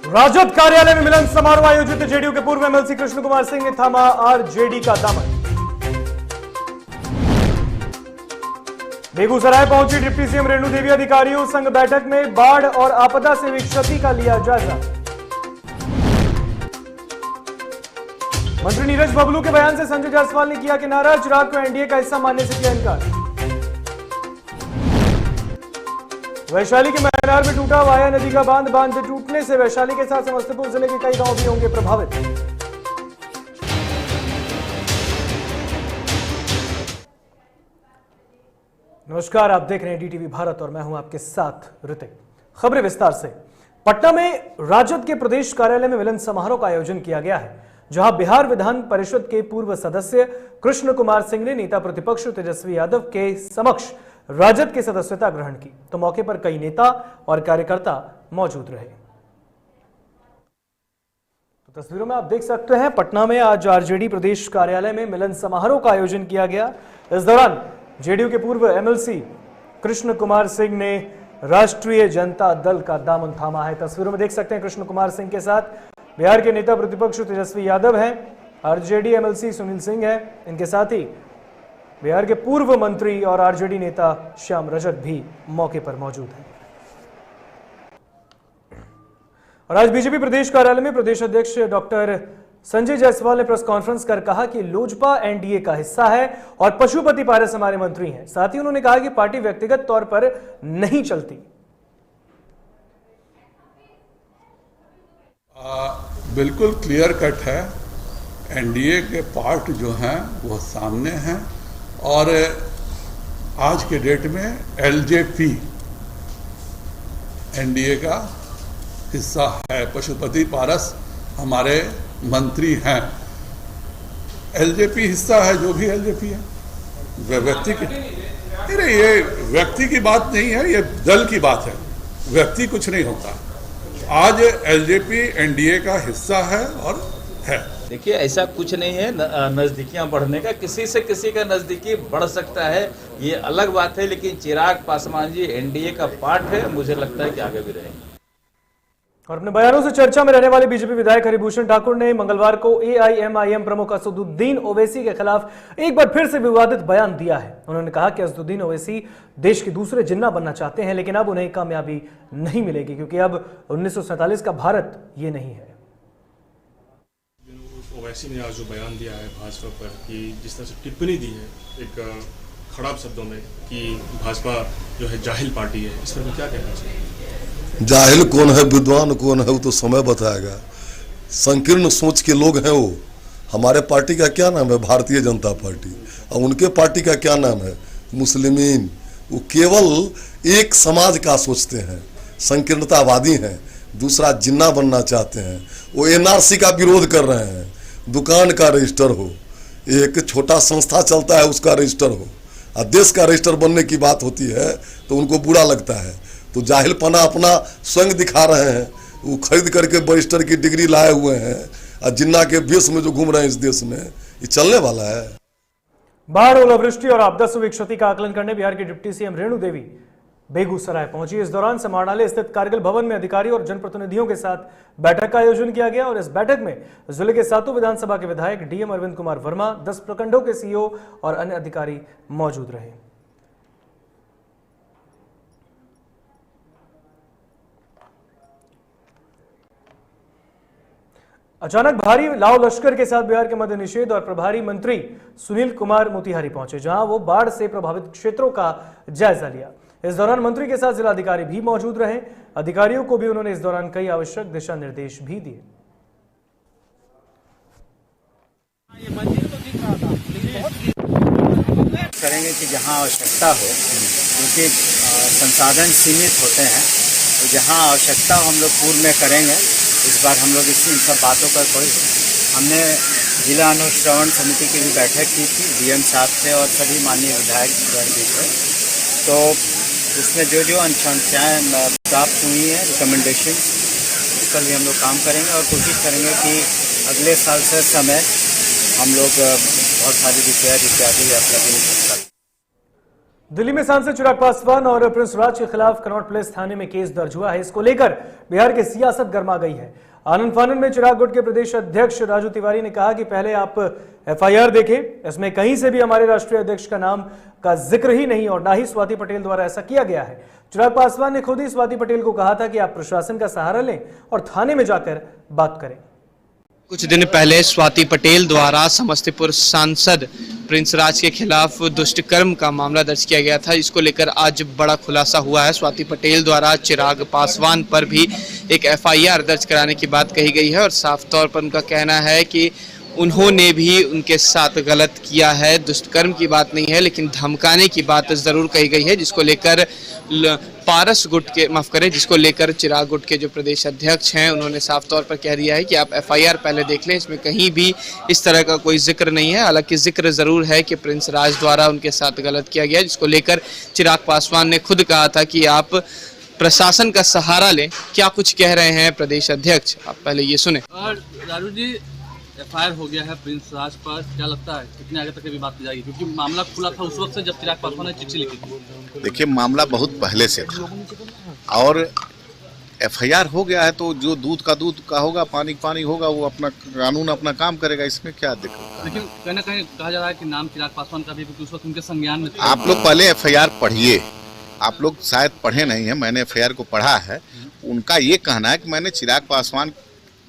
राजद कार्यालय में मिलन समारोह आयोजित। जेडीयू के पूर्व एमएलसी कृष्ण कुमार सिंह ने थामा आरजेडी का दामन। बेगूसराय पहुंची डिप्टी सीएम रेणु देवी। अधिकारियों संग बैठक में बाढ़ और आपदा से हुई क्षति का लिया जायजा। मंत्री नीरज बबलू के बयान से संजय जायसवाल ने किया किनारा। चिराग को एनडीए का हिस्सा मानने से किया इनकार। वैशाली के मैनार में टूटा वाया नदी का बांध। बांध टूटने से वैशाली के साथ समस्तीपुर जिले के कई गांव भी होंगे प्रभावित। नमस्कार, आप देख रहे हैं डीटीवी भारत और मैं हूं आपके साथ ऋतिक। खबरें विस्तार से। पटना में राजद के प्रदेश कार्यालय में मिलन समारोह का आयोजन किया गया है, जहां बिहार विधान परिषद के पूर्व सदस्य कृष्ण कुमार सिंह ने नेता प्रतिपक्ष तेजस्वी यादव के समक्ष राजद की सदस्यता ग्रहण की, तो मौके पर कई नेता और कार्यकर्ता मौजूद रहे। तो तस्वीरों में आप देख सकते हैं, पटना में आज आरजेडी प्रदेश कार्यालय में मिलन समारोह का आयोजन किया गया। इस दौरान जेडीयू के पूर्व एमएलसी कृष्ण कुमार सिंह ने राष्ट्रीय जनता दल का दामन थामा है। तस्वीरों में देख सकते हैं कृष्ण कुमार सिंह के साथ बिहार के नेता प्रतिपक्ष तेजस्वी यादव हैं, आरजेडी एमएलसी सुनील सिंह है, इनके साथ ही बिहार के पूर्व मंत्री और आरजेडी नेता श्याम रजक भी मौके पर मौजूद हैं। और आज बीजेपी प्रदेश कार्यालय में प्रदेश अध्यक्ष डॉक्टर संजय जायसवाल ने प्रेस कॉन्फ्रेंस कर कहा कि लोजपा एनडीए का हिस्सा है और पशुपति पारस हमारे मंत्री हैं। साथ ही उन्होंने कहा कि पार्टी व्यक्तिगत तौर पर नहीं चलती। बिल्कुल क्लियर कट है, एनडीए के पार्ट जो हैं वो सामने हैं और आज के डेट में एलजेपी एनडीए का हिस्सा है। पशुपति पारस हमारे मंत्री हैं। एलजेपी हिस्सा है, जो भी एलजेपी है। व्यक्ति की नहीं, ये व्यक्ति की बात नहीं है, ये दल की बात है। व्यक्ति कुछ नहीं होता। आज एलजेपी एनडीए का हिस्सा है और है। देखिए, ऐसा कुछ नहीं है नज़दीकियां बढ़ने का। किसी से किसी का नज़दीकी बढ़ सकता है, ये अलग बात है, लेकिन चिराग पासवान जी एनडीए का पार्ट है। मुझे लगता है कि आगे भी रहेंगे। और अपने बयानों से चर्चा में रहने वाले बीजेपी विधायक हरिभूषण ठाकुर ने मंगलवार को एआईएमआईएम प्रमुख असदुद्दीन ओवैसी के खिलाफ एक बार फिर से विवादित बयान दिया है। उन्होंने कहा कि असदुद्दीन ओवैसी देश के दूसरे जिन्ना बनना चाहते हैं, लेकिन अब उन्हें कामयाबी नहीं मिलेगी, क्योंकि अब 1947 का भारत ये नहीं है। ओवैसी ने आज जो बयान दिया है भाजपा पर, कि जिस तरह से टिप्पणी दी है एक खराब शब्दों में कि भाजपा जो है जाहिल पार्टी है, इस पर क्या कहना चाहिए? जाहिल कौन है, विद्वान कौन है, वो तो समय बताएगा। संकीर्ण सोच के लोग हैं वो। हमारे पार्टी का क्या नाम है? भारतीय जनता पार्टी। और उनके पार्टी का क्या नाम है? मुस्लिमीन। वो केवल एक समाज का सोचते हैं, संकीर्णतावादी हैं, दूसरा जिन्ना बनना चाहते हैं। वो एनआरसी का विरोध कर रहे हैं। दुकान का रजिस्टर हो, एक छोटा संस्था चलता है उसका रजिस्टर हो, और देश का रजिस्टर बनने की बात होती है तो उनको बुरा लगता है। तो जाहिलपना अपना स्वयं दिखा रहे हैं। वो खरीद करके बैरिस्टर की डिग्री लाए हुए हैं और जिन्ना के वेश में जो घूम रहे हैं इस देश में, ये चलने वाला है। बाढ़, ओलावृष्टि और आपदा से हुई क्षति का आकलन करने बिहार की डिप्टी सीएम रेणु देवी बेगूसराय पहुंची। इस दौरान समाहरणालय स्थित कारगिल भवन में अधिकारियों और जनप्रतिनिधियों के साथ बैठक का आयोजन किया गया। और इस बैठक में जिले के 7 विधानसभा के विधायक डीएम अरविंद कुमार वर्मा, 10 प्रखंडों के सीईओ और अन्य अधिकारी मौजूद रहे। अचानक भारी लाव लश्कर के साथ बिहार के मद्य निषेध और प्रभारी मंत्री सुनील कुमार मोतिहारी पहुंचे, जहां वो बाढ़ से प्रभावित क्षेत्रों का जायजा लिया। इस दौरान मंत्री के साथ जिलाधिकारी भी मौजूद रहे। अधिकारियों को भी उन्होंने इस दौरान कई आवश्यक दिशा निर्देश भी दिए। करेंगे कि जहां आवश्यकता हो, क्योंकि संसाधन सीमित होते हैं, तो जहां आवश्यकता हम लोग पूर्व में करेंगे। इस बार हम लोग इन सब बातों पर हमने जिला अनुश्रवण समिति की भी बैठक की थी, डीएम साहब से और सभी माननीय विधायक भी थे। तो उसमें जो जो अनुशंसाएँ प्राप्त हुई हैं, रिकमेंडेशन, उस पर भी हम लोग काम करेंगे और कोशिश करेंगे कि अगले साल से समय हम लोग बहुत सारी रिपेयर इत्यादि दिल्ली में सांसद चिराग पासवान और प्रिंस राज के खिलाफ कनॉट प्लेस थाने में केस दर्ज हुआ है। इसको लेकर बिहार की सियासत गर्मा गई है। आनंद फानन में चिराग गुट के प्रदेश अध्यक्ष राजू तिवारी ने कहा कि पहले आप एफआईआर देखें, इसमें कहीं से भी हमारे राष्ट्रीय अध्यक्ष का नाम का जिक्र ही नहीं और ना ही स्वाति पटेल द्वारा ऐसा किया गया है। चिराग पासवान ने खुद ही स्वाति पटेल को कहा था कि आप प्रशासन का सहारा लें और थाने में जाकर बात करें। कुछ दिन पहले स्वाति पटेल द्वारा समस्तीपुर सांसद प्रिंस राज के खिलाफ दुष्कर्म का मामला दर्ज किया गया था। इसको लेकर आज बड़ा खुलासा हुआ है। स्वाति पटेल द्वारा चिराग पासवान पर भी एक एफआईआर दर्ज कराने की बात कही गई है और साफ तौर पर उनका कहना है कि उन्होंने भी उनके साथ गलत किया है। दुष्कर्म की बात नहीं है, लेकिन धमकाने की बात जरूर कही गई है, जिसको लेकर पारस गुट के जिसको लेकर चिराग गुट के जो प्रदेश अध्यक्ष हैं उन्होंने साफ तौर पर कह दिया है कि आप एफआईआर पहले देख लें, इसमें कहीं भी इस तरह का कोई जिक्र नहीं है। हालांकि जिक्र जरूर है कि प्रिंस राज द्वारा उनके साथ गलत किया गया, जिसको लेकर चिराग पासवान ने खुद कहा था कि आप प्रशासन का सहारा लें। क्या कुछ कह रहे हैं प्रदेश अध्यक्ष, आप पहले ये सुने। राजू जी, एफआईआर हो गया है प्रिंस राज पर, क्या लगता है कितने आगे तक भी बात की जाएगी, क्योंकि मामला खुला था उस वक्त से जब चिराग पासवान ने चिट्ठी लिखी थी। देखिए, मामला बहुत पहले से था और एफआईआर हो गया है तो जो दूध का होगा, पानी का पानी होगा, वो अपना कानून अपना काम करेगा, इसमें क्या दिक्कत है। लेकिन कहीं ना कहीं कहा जा रहा है कि नाम चिराग पासवान का भी, क्योंकि उस वक्त उनके संज्ञान में था। आप लोग पहले एफआईआर पढ़िए, आप लोग शायद पढ़े नहीं है, मैंने एफआईआर को पढ़ा है। उनका ये कहना है कि मैंने चिराग पासवान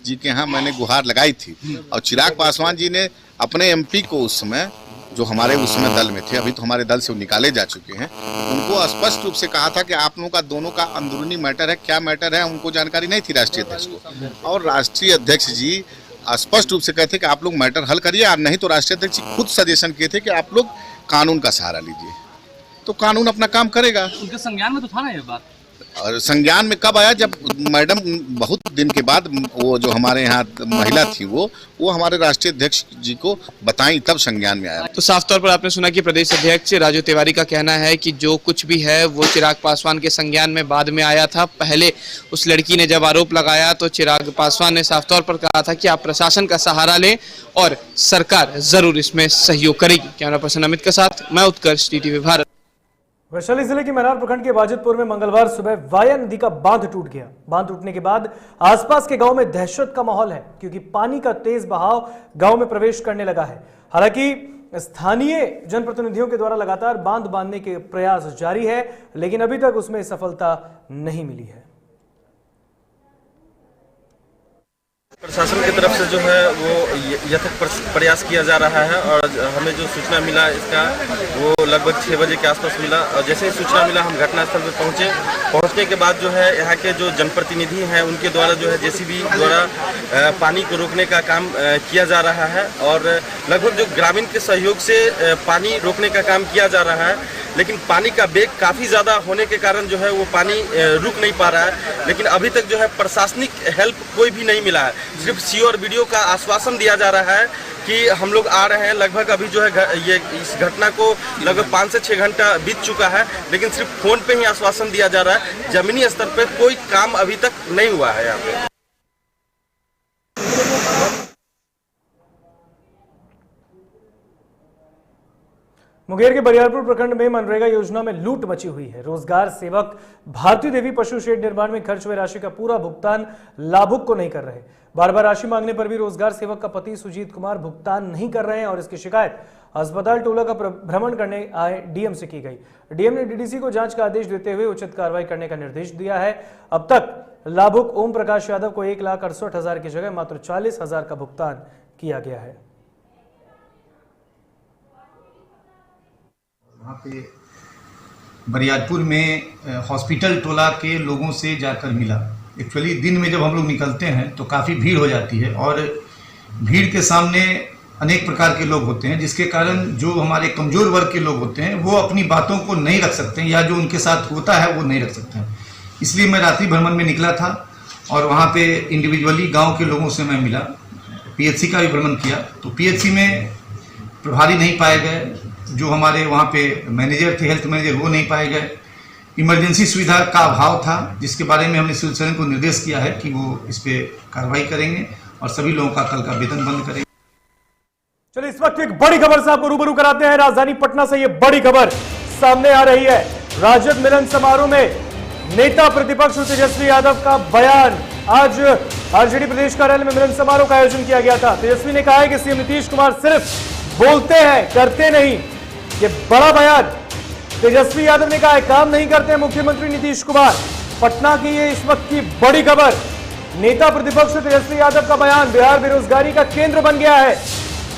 जी के यहाँ मैंने गुहार लगाई थी और चिराग पासवान जी ने अपने एमपी को उस समय, जो हमारे उस समय दल में थे, अभी तो हमारे दल से वो निकाले जा चुके हैं, उनको स्पष्ट रूप से कहा था कि आप लोगों का दोनों का अंदरूनी मैटर है। क्या मैटर है उनको जानकारी नहीं थी राष्ट्रीय अध्यक्ष को, और राष्ट्रीय अध्यक्ष जी स्पष्ट रूप से कहते कि आप लोग मैटर हल करिए, और नहीं तो राष्ट्रीय अध्यक्ष जी खुद सजेशन किए थे कि आप लोग कानून का सहारा लीजिए, तो कानून अपना काम करेगा। उनके संज्ञान में तो था ना ये बात। और संज्ञान में कब आया, जब मैडम बहुत दिन के बाद वो जो हमारे यहाँ महिला थी वो हमारे राष्ट्रीय अध्यक्ष जी को बताई, तब संज्ञान में आया। तो साफ तौर पर आपने सुना कि प्रदेश अध्यक्ष राजू तिवारी का कहना है कि जो कुछ भी है वो चिराग पासवान के संज्ञान में बाद में आया था। पहले उस लड़की ने जब आरोप लगाया तो चिराग पासवान ने साफ तौर पर कहा था कि आप प्रशासन का सहारा लें और सरकार जरूर इसमें सहयोग करेगी। कैमरा पर्सन अमित के साथ मैं उत्कर्ष, टीटीवी भारत। वैशाली जिले के मैनार प्रखंड के बाजितपुर में मंगलवार सुबह वाया नदी का बांध टूट गया। बांध टूटने के बाद आसपास के गांव में दहशत का माहौल है, क्योंकि पानी का तेज बहाव गांव में प्रवेश करने लगा है। हालांकि स्थानीय जनप्रतिनिधियों के द्वारा लगातार बांध बांधने के प्रयास जारी है, लेकिन अभी तक उसमें सफलता नहीं मिली है। प्रशासन की तरफ से जो है वो यथक प्रयास किया जा रहा है और हमें जो सूचना मिला इसका वो लगभग 6 बजे के आसपास मिला और जैसे ही सूचना मिला हम घटनास्थल पर पहुंचे। पहुंचने के बाद जो है यहाँ के जो जनप्रतिनिधि हैं उनके द्वारा जो है जेसीबी द्वारा पानी को रोकने का काम किया जा रहा है और लगभग जो ग्रामीण के सहयोग से पानी रोकने का काम किया जा रहा है, लेकिन पानी का वेग काफ़ी ज़्यादा होने के कारण जो है वो पानी रुक नहीं पा रहा है। लेकिन अभी तक जो है प्रशासनिक हेल्प कोई भी नहीं मिला है। सिर्फ सीओ और वीडियो का आश्वासन दिया जा रहा है कि हम लोग आ रहे हैं। लगभग अभी जो है ये इस घटना को लगभग 5 से 6 घंटा बीत चुका है, लेकिन सिर्फ फोन पे ही आश्वासन दिया जा रहा है। जमीनी स्तर पे कोई काम अभी तक नहीं हुआ है यहाँ पे। मुंगेर के बरियारपुर प्रखंड में मनरेगा योजना में लूट मची हुई है। रोजगार सेवक भारती देवी पशु शेड निर्माण में खर्च हुए राशि का पूरा भुगतान लाभुक को नहीं कर रहे। बार बार राशि मांगने पर भी रोजगार सेवक का पति सुजीत कुमार भुगतान नहीं कर रहे हैं और इसकी शिकायत अस्पताल टोला का भ्रमण करने आए डीएम से की गई। डीएम ने डीडीसी को जांच का आदेश देते हुए उचित कार्रवाई करने का निर्देश दिया है। अब तक लाभुक ओम प्रकाश यादव को 1,68,000 की जगह मात्र 40,000 का भुगतान किया गया है। वहाँ पे बरियारपुर में हॉस्पिटल टोला के लोगों से जाकर मिला। एक्चुअली दिन में जब हम लोग निकलते हैं तो काफ़ी भीड़ हो जाती है और भीड़ के सामने अनेक प्रकार के लोग होते हैं, जिसके कारण जो हमारे कमज़ोर वर्ग के लोग होते हैं वो अपनी बातों को नहीं रख सकते हैं या जो उनके साथ होता है वो नहीं रख सकते हैं। इसलिए मैं रात्रि भ्रमण में निकला था और वहाँ पे इंडिविजुअली गाँव के लोगों से मैं मिला। पीएचसी का भी भ्रमण किया तो पीएचसी में प्रभारी नहीं पाए गए, जो हमारे वहाँ पे मैनेजर थे, हेल्थ मैनेजर, वो नहीं पाए गए। इमरजेंसी सुविधा का अभाव था, जिसके बारे में हमने सिविल सर्जन को निर्देश किया है कि वो इस पे कार्रवाई करेंगे और सभी लोगों का कल का वेतन बंद करेंगे। चलिए इस वक्त एक बड़ी खबर से आपको रूबरू कराते हैं। राजधानी पटना से ये बड़ी खबर सामने आ रही है। राजद मिलन समारोह में नेता प्रतिपक्ष तेजस्वी यादव का बयान। आज आरजेडी प्रदेश कार्यालय में मिलन समारोह का आयोजन किया गया था। तेजस्वी ने कहा है कि सीएम नीतीश कुमार सिर्फ बोलते हैं, करते नहीं। ये बड़ा बयान तेजस्वी यादव ने कहा है, काम नहीं करते हैं मुख्यमंत्री नीतीश कुमार। पटना की ये इस वक्त की बड़ी खबर, नेता प्रतिपक्ष तेजस्वी यादव का बयान। बिहार बेरोजगारी का केंद्र बन गया है।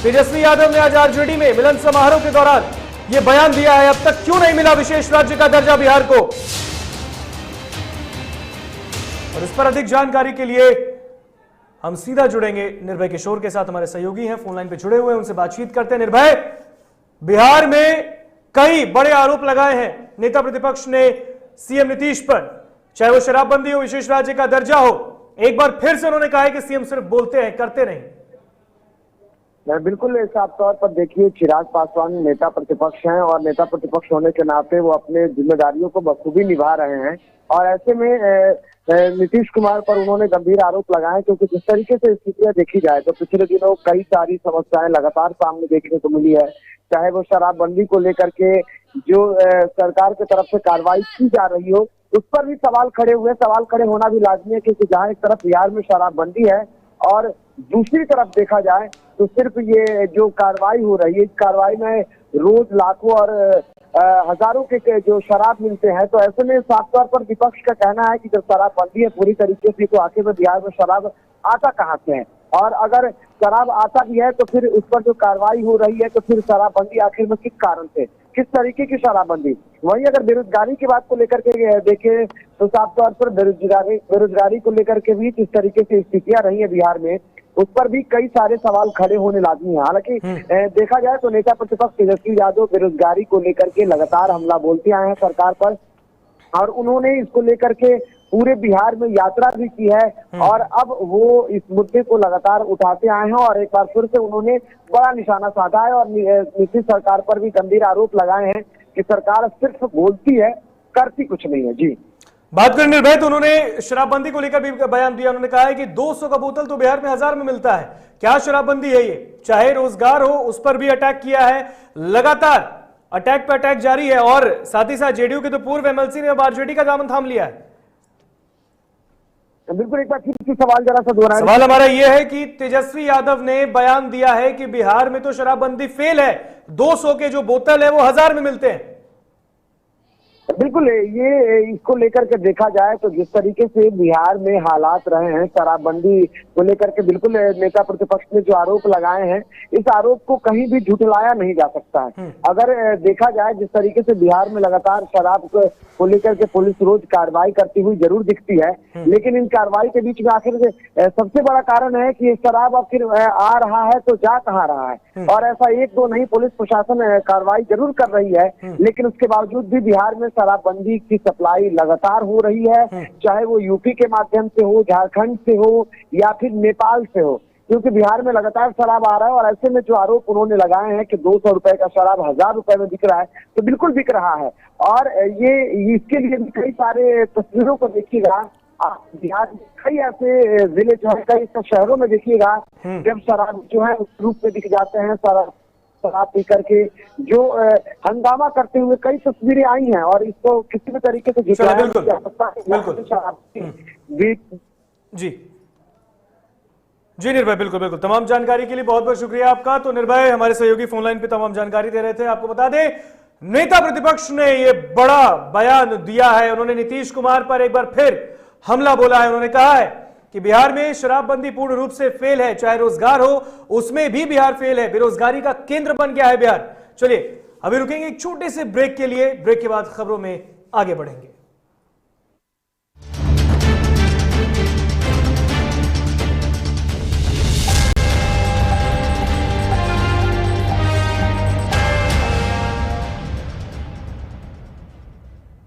तेजस्वी यादव ने आज आरजेडी में मिलन समारोह के दौरान यह बयान दिया है। अब तक क्यों नहीं मिला विशेष राज्य का दर्जा बिहार को, और इस पर अधिक जानकारी के लिए हम सीधा जुड़ेंगे निर्भय किशोर के साथ। हमारे सहयोगी हैं, फोन लाइन पे जुड़े हुए हैं, उनसे बातचीत करते हैं। निर्भय, बिहार में कई बड़े आरोप लगाए हैं नेता प्रतिपक्ष ने सीएम नीतीश पर, चाहे वो शराबबंदी हो, विशेष राज्य का दर्जा हो। एक बार फिर से उन्होंने कहा है कि सीएम सिर्फ बोलते हैं, करते नहीं। बिल्कुल साफ तौर पर देखिए, चिराग पासवान नेता प्रतिपक्ष हैं और नेता प्रतिपक्ष होने के नाते वो अपने जिम्मेदारियों को बखूबी निभा रहे हैं। और ऐसे में नीतीश कुमार पर उन्होंने गंभीर आरोप लगाए, क्योंकि जिस तरीके से स्थितियां देखी जाए तो पिछले दिनों कई सारी समस्याएं लगातार सामने देखने को मिली है। चाहे वो शराबबंदी को लेकर के जो सरकार की तरफ से कार्रवाई की जा रही हो, उस पर भी सवाल खड़े हुए। सवाल खड़े होना भी लाजमी है, क्योंकि जहाँ एक तरफ बिहार में शराबबंदी है और दूसरी तरफ देखा जाए तो सिर्फ ये जो कार्रवाई हो रही है, इस कार्रवाई में रोज लाखों और हजारों के जो शराब मिलते हैं। तो ऐसे में साफ तौर पर विपक्ष का कहना है कि जब शराबबंदी है पूरी तरीके से, तो आखिर में बिहार में शराब आता कहाँ से है, और अगर शराब आता भी है तो फिर उस पर जो कार्रवाई हो रही है तो फिर शराबबंदी आखिर में किस कारण से, किस तरीके की शराबबंदी। वहीं अगर बेरोजगारी की बात को लेकर के देखें तो साफ तौर पर बेरोजगारी को लेकर के भी जिस तरीके से स्थितियां रही है बिहार में, उस पर भी कई सारे सवाल खड़े होने लाजमी है। हालांकि देखा जाए तो नेता प्रतिपक्ष तेजस्वी यादव बेरोजगारी को लेकर के लगातार हमला बोलते आए हैं सरकार पर, और उन्होंने इसको लेकर के पूरे बिहार में यात्रा भी की है, और अब वो इस मुद्दे को लगातार उठाते आए हैं और एक बार फिर से उन्होंने बड़ा निशाना साधा है और नीतीश सरकार पर भी गंभीर आरोप लगाए हैं कि सरकार सिर्फ बोलती है, करती कुछ नहीं है। जी, बात करें निर्भय, तो उन्होंने शराबबंदी को लेकर भी बयान दिया। उन्होंने कहा है कि 200 का बोतल तो बिहार में 1000 में मिलता है। क्या शराबबंदी है ये? चाहे रोजगार हो, उस पर भी अटैक किया है। लगातार अटैक पे अटैक जारी है, और साथ ही साथ जेडीयू के तो पूर्व एमएलसी ने अब आरजेडी का दामन थाम लिया है। बिल्कुल, एक बार फिर से सवाल जरा सा दोहराएं। सवाल हमारा यह है कि तेजस्वी यादव ने बयान दिया है कि बिहार में तो शराबबंदी फेल है, 200 के जो बोतल है वो 1000 में मिलते हैं। बिल्कुल, ये इसको लेकर के देखा जाए तो जिस तरीके से बिहार में हालात रहे हैं शराबबंदी को लेकर के, बिल्कुल नेता प्रतिपक्ष ने जो आरोप लगाए हैं, इस आरोप को कहीं भी झुठलाया नहीं जा सकता है। अगर देखा जाए जिस तरीके से बिहार में लगातार शराब को लेकर के पुलिस रोज कार्रवाई करती हुई जरूर दिखती है, लेकिन इन कार्रवाई के बीच में आखिर सबसे बड़ा कारण है कि शराब आखिर आ रहा है तो जा कहाँ रहा है। और ऐसा एक दो नहीं, पुलिस प्रशासन कार्रवाई जरूर कर रही है, लेकिन उसके बावजूद भी बिहार में शराबबंदी की सप्लाई लगातार हो रही है, चाहे वो यूपी के माध्यम से हो, झारखंड से हो या फिर नेपाल से हो, क्योंकि बिहार में लगातार शराब आ रहा है। और ऐसे में जो आरोप उन्होंने लगाए हैं कि 200 रुपए का शराब 1000 रुपए में बिक रहा है, तो बिल्कुल बिक रहा है। और ये इसके लिए भी कई सारे तस्वीरों को देखिएगा, बिहार में कई ऐसे जिले जो है, कई शहरों में देखिएगा जब शराब जो है उस रूप में दिख जाते हैं, शराब पी करके जो हंगामा करते हुए कई तस्वीरें आई हैं, और इसको किसी भी तरीके से बिल्कुल जी निर्भय, बिल्कुल तमाम जानकारी के लिए बहुत बहुत शुक्रिया आपका। तो निर्भय हमारे सहयोगी फोन लाइन पे तमाम जानकारी दे रहे थे। आपको बता दें, नेता प्रतिपक्ष ने ये बड़ा बयान दिया है। उन्होंने नीतीश कुमार पर एक बार फिर हमला बोला है। उन्होंने कहा है कि बिहार में शराबबंदी पूर्ण रूप से फेल है, चाहे रोजगार हो उसमें भी बिहार फेल है, बेरोजगारी का केंद्र बन गया है बिहार। चलिए अभी रुकेंगे एक छोटे से ब्रेक के लिए, ब्रेक के बाद खबरों में आगे बढ़ेंगे।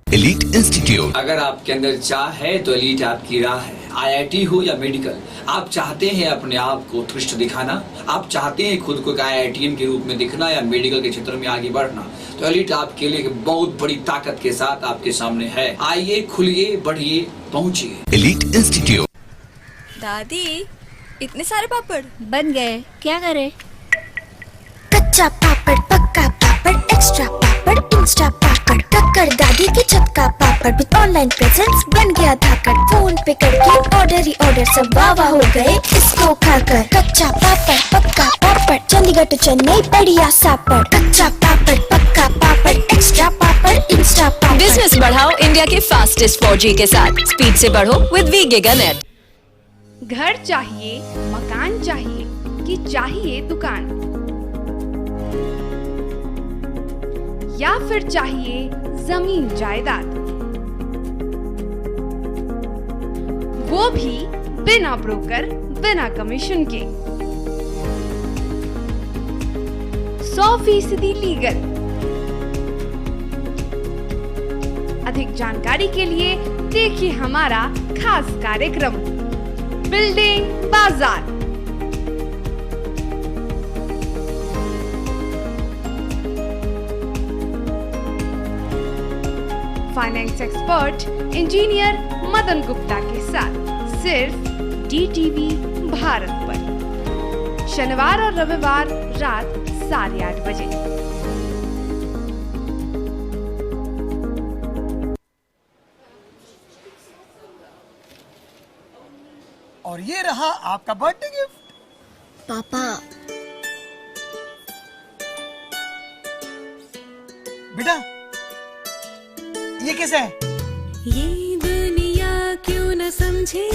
एलीट इंस्टीट्यूट, अगर आपके अंदर चाह है तो एलीट आपकी राह है। आईआईटी हो या मेडिकल, आप चाहते हैं अपने आप को उत्कृष्ट दिखाना, आप चाहते हैं खुद को एक आईआईटीएन के रूप में दिखना या मेडिकल के क्षेत्र में आगे बढ़ना, तो एलीट आपके लिए बहुत बड़ी ताकत के साथ आपके सामने है। आइए, खुलिए, बढ़िए, पहुंचिए। Elite institute. दादी, इतने सारे पापड़ बन गए, क्या करे? कच्चा पापड़, पक्का पापड़, एक्स्ट्रा पापड़, इंस्टा पापड़, पापड़, कक्कर दादी के छत का पापड़, विद ऑनलाइन प्रेजेंस बन गया धाकड़। फोन पे करके ऑर्डर ही ऑर्डर, सब वाह हो गए इसको खाकर। कच्चा पापड़ पक्का पापड़, चंडीगढ़ टू चेन्नई बढ़िया सापड़। कच्चा पापड़ पक्का पापड़, एक्स्ट्रा पापड़ इंस्टा पापड़। बिजनेस बढ़ाओ इंडिया के फास्टेस्ट 4G के साथ, स्पीड से बढ़ो विद वी गिगानेट। घर चाहिए, मकान चाहिए कि चाहिए दुकान, या फिर चाहिए जमीन जायदाद, वो भी बिना ब्रोकर बिना कमीशन के, 100% लीगल। अधिक जानकारी के लिए देखिए हमारा खास कार्यक्रम बिल्डिंग बाजार। Finance expert engineer Madan Gupta के साथ सिर्फ DTV भारत पर, शनिवार और रविवार रात 8:30 बजे। और ये रहा आपका बर्थडे गिफ्ट। पापा बेटा ये कैसा है? ये दुनिया क्यों न समझे,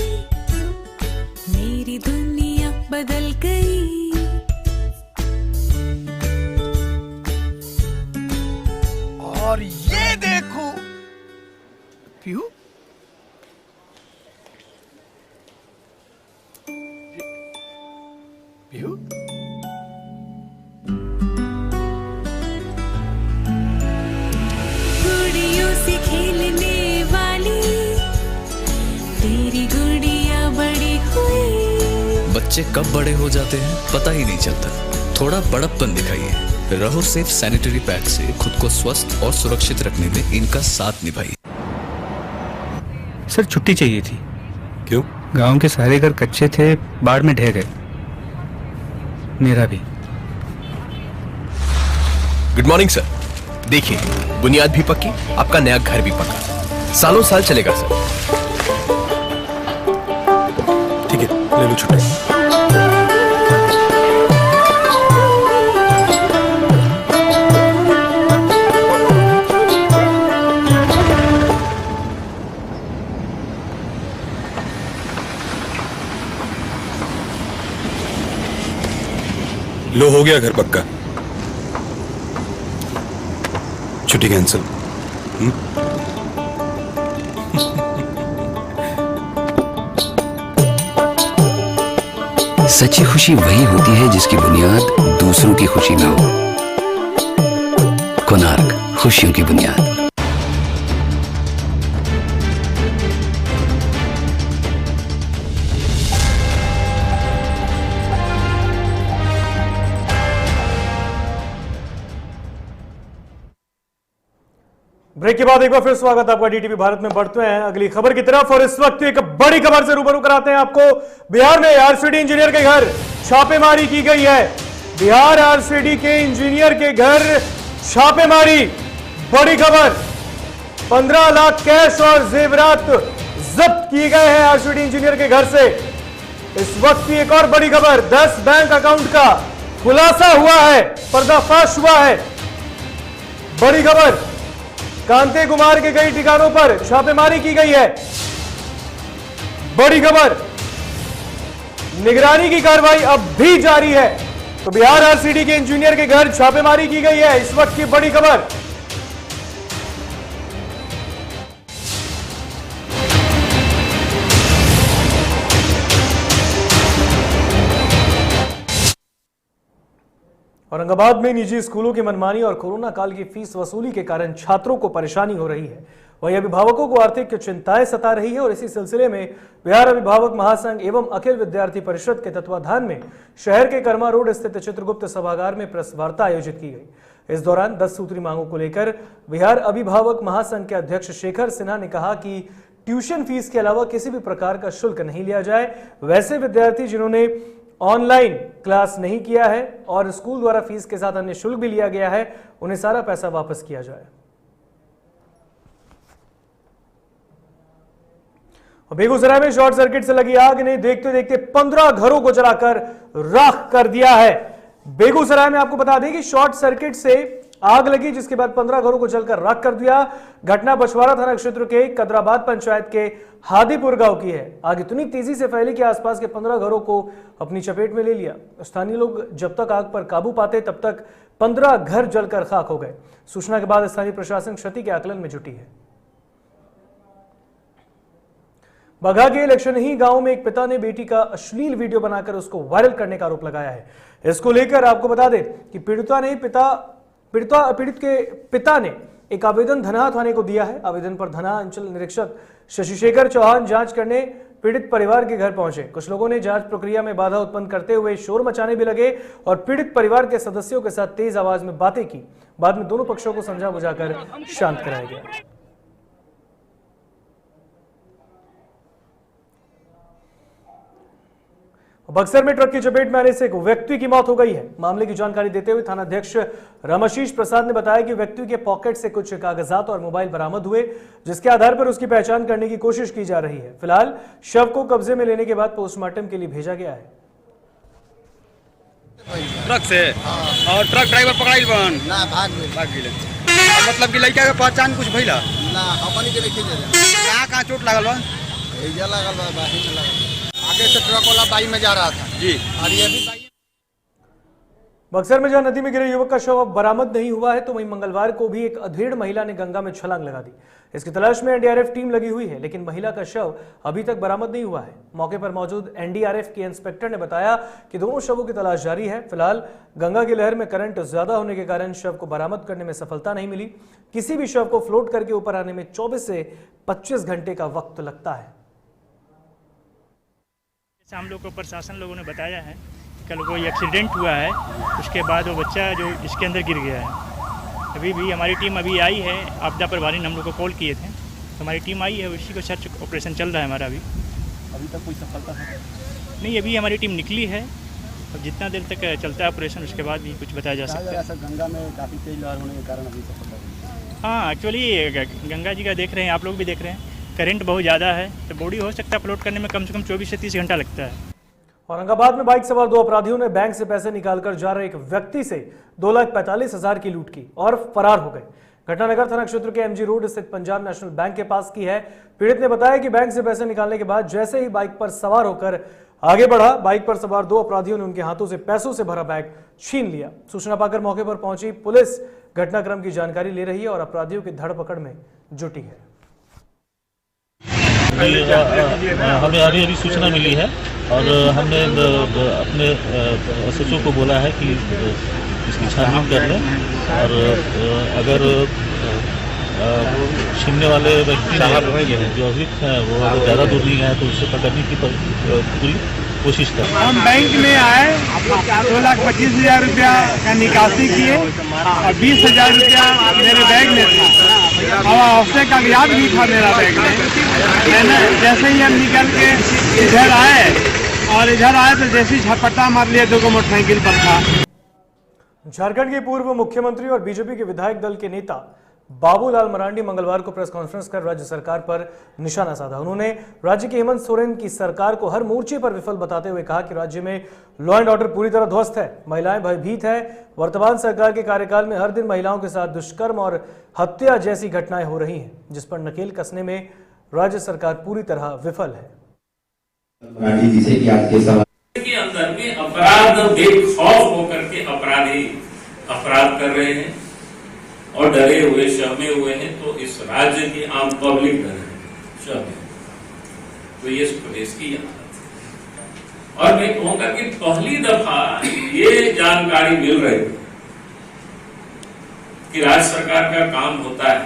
मेरी दुनिया बदल गई। और ये देखो पीहू, पीहू गुड़ियों से खेलने वाली तेरी गुड़िया बड़ी हुई। बच्चे कब बड़े हो जाते हैं पता ही नहीं चलता। थोड़ा बड़प्पन दिखाइए। रहो सेफ सैनिटरी पैड से खुद को स्वस्थ और सुरक्षित रखने में इनका साथ निभाइए। सर छुट्टी चाहिए थी। क्यों? गांव के सारे घर कच्चे थे, बाढ़ में ढह गए, मेरा भी। Good morning sir. देखिए बुनियाद भी पक्की, आपका नया घर भी पक्का, सालों साल चलेगा सर। ठीक है ले लो छुट्टी। लो हो गया घर पक्का, छुट्टी कैंसिल। सच्ची खुशी वही होती है जिसकी बुनियाद दूसरों की खुशी में हो। कोणार्क, खुशियों की बुनियाद। ब्रेक के बाद एक बार फिर स्वागत है आपका DTV भारत में। बढ़ते हैं अगली खबर की तरफ और इस वक्त एक बड़ी खबर से रूबरू कराते हैं आपको। बिहार में RCD इंजीनियर के घर छापेमारी की गई है। बिहार RCD के इंजीनियर के घर छापेमारी, बड़ी खबर। 15 लाख कैश और जेवरात जब्त किए गए हैं RCD इंजीनियर के घर से। इस वक्त की एक और बड़ी खबर, 10 बैंक अकाउंट का खुलासा हुआ है, पर्दाफाश हुआ है। बड़ी खबर, कांते कुमार के कई ठिकानों पर छापेमारी की गई है। बड़ी खबर, निगरानी की कार्रवाई अब भी जारी है। तो बिहार RCD के इंजीनियर के घर छापेमारी की गई है, इस वक्त की बड़ी खबर। औरंगाबाद में निजी स्कूलों की मनमानी और कोरोना काल की फीस वसूली के कारण छात्रों को परेशानी हो रही है। वहीं अभिभावकों को आर्थिक चिंताएं सता रही है और इसी सिलसिले में बिहार अभिभावक महासंघ एवं अखिल विद्यार्थी परिषद के तत्वाधान में शहर के कर्मा रोड स्थित चित्रगुप्त सभागार में प्रेस वार्ता आयोजित की गई। इस दौरान 10 सूत्री मांगों को लेकर बिहार अभिभावक महासंघ के अध्यक्ष शेखर सिन्हा ने कहा कि ट्यूशन फीस के अलावा किसी भी प्रकार का शुल्क नहीं लिया जाए। वैसे विद्यार्थी जिन्होंने ऑनलाइन क्लास नहीं किया है और स्कूल द्वारा फीस के साथ अन्य शुल्क भी लिया गया है, उन्हें सारा पैसा वापस किया जाए। बेगूसराय में शॉर्ट सर्किट से लगी आग ने देखते देखते 15 घरों को जलाकर राख कर दिया है। बेगूसराय में आपको बता दें कि शॉर्ट सर्किट से आग लगी, जिसके बाद 15 घरों को जलकर राख कर दिया। घटना बछवाड़ा थाना क्षेत्र के कदराबाद पंचायत के हादीपुर गांव की है। आग इतनी तेजी से फैली कि आसपास के 15 घरों को अपनी चपेट में ले लिया। स्थानीय लोग जब तक आग पर काबू पाते तब तक 15 घर जलकर खाक हो गए। सूचना के बाद स्थानीय प्रशासन क्षति के आकलन में जुटी है। बघा के लक्षणही गांव में एक पिता ने बेटी का अश्लील वीडियो बनाकर उसको वायरल करने का आरोप लगाया है। इसको लेकर आपको बता दें कि पीड़ित के पिता ने एक आवेदन धनहा थाने को दिया है। आवेदन पर धनहा अंचल निरीक्षक शशिशेखर चौहान जांच करने पीड़ित परिवार के घर पहुंचे। कुछ लोगों ने जांच प्रक्रिया में बाधा उत्पन्न करते हुए शोर मचाने भी लगे और पीड़ित परिवार के सदस्यों के साथ तेज आवाज में बातें की। बाद में दोनों पक्षों को समझा बुझाकर शांत कराया गया। बक्सर में ट्रक की चपेट में आने से एक व्यक्ति की मौत हो गई है। मामले की जानकारी देते हुए थानाध्यक्ष रामाशीष प्रसाद ने बताया कि व्यक्ति के पॉकेट से कुछ कागजात और मोबाइल बरामद हुए, जिसके आधार पर उसकी पहचान करने की कोशिश की जा रही है। फिलहाल शव को कब्जे में लेने के बाद पोस्टमार्टम के लिए भेजा गया है। ट्रक से और ट्रक ड्राइवर पकड़ाई बन ना भाग गेले मतलब कि लड़का के पहचान कुछ भइला ना हमनी के देखे जा कहां चोट लागल बा एजा लागल बा बाही में लागल आगे से ट्रक वाला बाई में जा रहा था जी और ये भी बाई। बक्सर में जहां नदी में गिरे युवक का शव अब बरामद नहीं हुआ है, तो वहीं मंगलवार को भी एक अधेड़ महिला ने गंगा में छलांग लगा दी। इसकी तलाश में एनडीआरएफ टीम लगी हुई है, लेकिन महिला का शव अभी तक बरामद नहीं हुआ है। मौके पर मौजूद एनडीआरएफ के इंस्पेक्टर ने बताया कि दोनों शवों की तलाश जारी है। फिलहाल गंगा की लहर में करंट ज्यादा होने के कारण शव को बरामद करने में सफलता नहीं मिली। किसी भी शव को फ्लोट करके ऊपर आने में 24 से 25 घंटे का वक्त लगता है। हम लोग को प्रशासन लोगों ने बताया है कल कोई एक्सीडेंट हुआ है, उसके बाद वो बच्चा जो इसके अंदर गिर गया है। अभी भी हमारी टीम अभी आई है, आपदा प्रभारी ने हम लोग को कॉल किए थे, तो हमारी टीम आई है, उसी को सर्च ऑपरेशन चल रहा है हमारा। अभी तक कोई सफलता नहीं, अभी हमारी टीम निकली है। अब जितना देर तक चलता है ऑपरेशन उसके बाद भी कुछ बताया जा सकता है। गंगा में काफ़ी तेज लहर होने के कारण अभी सफलता। हाँ, एक्चुअली गंगा जी का देख रहे हैं, आप लोग भी देख रहे हैं, करंट बहुत ज़्यादा है, तो बॉडी हो सकता है फ्लोट करने में कम से कम 24 से 30 घंटा लगता है। औरंगाबाद में बाइक सवार 2 अपराधियों ने बैंक से पैसे निकालकर जा रहे एक व्यक्ति से 2,45,000 की लूट की और फरार हो गए। घटना नगर थाना क्षेत्र के एमजी रोड स्थित पंजाब नेशनल बैंक के पास की है। पीड़ित ने बताया कि बैंक से पैसे निकालने के बाद जैसे ही बाइक पर सवार होकर आगे बढ़ा, बाइक पर सवार 2 अपराधियों ने उनके हाथों से पैसों से भरा बैग छीन लिया। सूचना पाकर मौके पर पहुंची पुलिस घटनाक्रम की जानकारी ले रही है और अपराधियों की धरपकड़ में जुटी है। हमें अभी सूचना मिली है और हमने अपने एसएचओ को बोला है कि इसकी छानबीन कर लें और अगर छीनने वाले व्यक्ति जो अभियुक्त हैं वो अगर ज़्यादा दूर नहीं आए तो उससे पकड़ने की पूरी कोशिश करें। हम बैंक में आए, 2,25,000 रुपया का निकासी किए और 20,000 रुपया मेरे बैग में था और हफ्ते का याद भी था मेरा बैग में। जैसे ही हम निकल के इधर आए तो जैसे ही झपट्टा मार लिया 2 मोटरसाइकिल पर था। झारखंड के पूर्व मुख्यमंत्री और बीजेपी के विधायक दल के नेता बाबूलाल मरांडी मंगलवार को प्रेस कॉन्फ्रेंस कर राज्य सरकार पर निशाना साधा। उन्होंने राज्य की हेमंत सोरेन की सरकार को हर मोर्चे पर विफल बताते हुए कहा कि राज्य में लॉ एंड ऑर्डर पूरी तरह ध्वस्त है, महिलाएं भयभीत हैं। वर्तमान सरकार के कार्यकाल में हर दिन महिलाओं के साथ दुष्कर्म और हत्या जैसी घटनाएं हो रही हैं, जिस पर नकेल कसने में राज्य सरकार पूरी तरह विफल है। के अंदर में अपराध बेखौफ होकर के अपराधी अपराध कर रहे हैं और डरे हुए शर्मे हुए हैं, तो इस राज्य की आम पब्लिक डरे शर्मे, तो ये इस प्रदेश की हालत है। और मैं कहूंगा कि पहली दफा ये जानकारी मिल रही कि राज्य सरकार का काम होता है,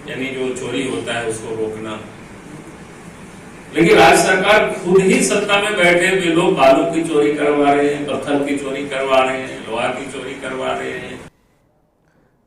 यानी जो चोरी होता है उसको रोकना, लेकिन राज्य सरकार खुद ही सत्ता में बैठे हुए लोग बालू की चोरी करवा रहे हैं, पत्थर की चोरी करवा रहे हैं, लोहा की चोरी करवा रहे हैं।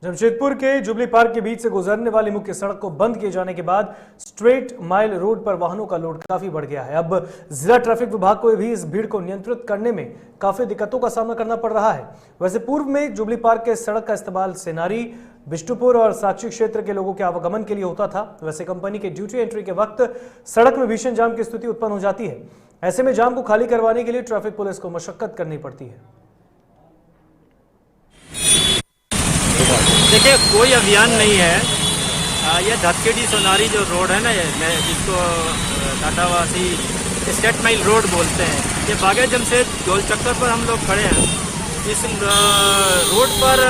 जमशेदपुर के जुबली पार्क के बीच से गुजरने वाली मुख्य सड़क को बंद किए जाने के बाद स्ट्रेट माइल रोड पर वाहनों का लोड काफी बढ़ गया है। अब जिला ट्रैफिक विभाग को भी इस भीड़ को नियंत्रित करने में काफी दिक्कतों का सामना करना पड़ रहा है। वैसे पूर्व में जुबली पार्क के सड़क का इस्तेमाल सेनारी, बिष्टुपुर और साक्षी क्षेत्र के लोगों के आवागमन के लिए होता था। वैसे कंपनी के ड्यूटी एंट्री के वक्त सड़क में भीषण जाम की स्थिति उत्पन्न हो जाती है। ऐसे में जाम को खाली करवाने के लिए ट्रैफिक पुलिस को मशक्कत करनी पड़ती है। देखिए, कोई अभियान नहीं है। ये धतकेडी सोनारी जो रोड है ना, ये जिसको टाटावासी स्टेट माइल रोड बोलते हैं, ये बागे जमशेद गोल चक्कर पर हम लोग खड़े हैं। इस रोड पर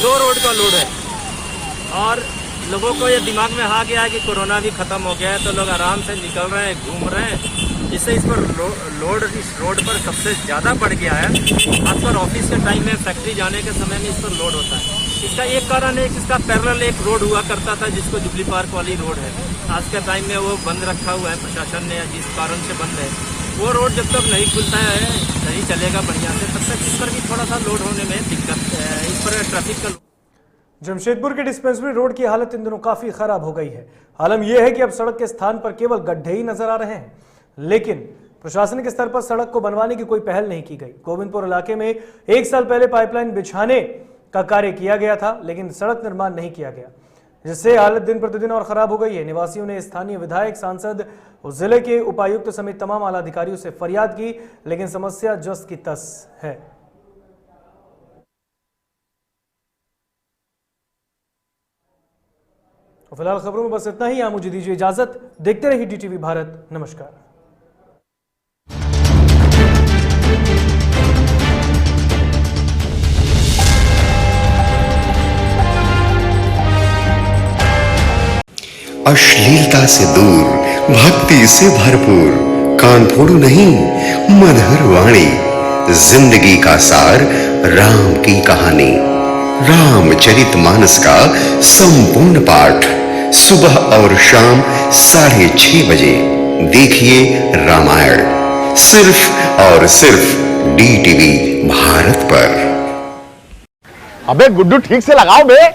2 रोड का लोड है और लोगों को ये दिमाग में आ गया है कि कोरोना भी ख़त्म हो गया है, तो लोग आराम से निकल रहे हैं, घूम रहे हैं। जिससे इस पर लोड इस रोड पर सबसे ज़्यादा बढ़ गया है। खासकर ऑफिस के टाइम में, फैक्ट्री जाने के समय में इस पर लोड होता है। इसका एक कारण है कि इसका पैरेलल एक रोड हुआ करता था जिसको जुबली पार्क वाली रोड है। आज के टाइम में वो बंद रखा हुआ है प्रशासन ने, जिस कारण से बंद है। वो रोड जब तक नहीं खुलता है, नहीं चलेगा बढ़िया से, तब तक इस पर भी थोड़ा सा लोड होने में दिक्कत है। इस पर ट्रैफिक का जमशेदपुर के डिस्पेंसरी रोड की हालत इन दिनों काफी खराब हो गई है। आलम यह है कि अब सड़क के स्थान पर केवल गड्ढे ही नजर आ रहे हैं, लेकिन प्रशासनिक स्तर पर सड़क को बनवाने की कोई पहल नहीं की गई। गोविंदपुर इलाके में 1 साल पहले पाइपलाइन बिछाने का कार्य किया गया था, लेकिन सड़क निर्माण नहीं किया गया, जिससे हालत दिन प्रतिदिन और खराब हो गई है। निवासियों ने स्थानीय विधायक, सांसद और जिले के उपायुक्त समेत तमाम आला अधिकारियों से फरियाद की, लेकिन समस्या जस की तस है। फिलहाल खबरों में बस इतना ही। आप मुझे दीजिए इजाजत। देखते रहिए DTV भारत। नमस्कार। अश्लीलता से दूर, भक्ति से भरपूर, कान फोड़ो नहीं, मधुर वाणी, जिंदगी का सार, राम की कहानी, रामचरितमानस का संपूर्ण पाठ सुबह और शाम 6:30 बजे देखिए रामायण, सिर्फ और सिर्फ DTV भारत पर। अबे गुड्डू, ठीक से लगाओ बे।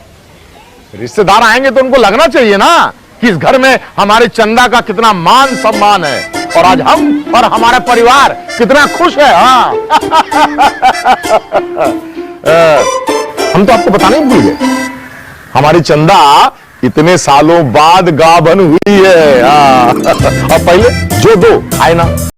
रिश्तेदार आएंगे तो उनको लगना चाहिए ना कि इस घर में हमारे चंदा का कितना मान सम्मान है, और आज हम और हमारा परिवार कितना खुश है। हाँ हम तो आपको बताने ही भूल गए, हमारी चंदा इतने सालों बाद गाभन हुई है। और पहले जो दो आए ना,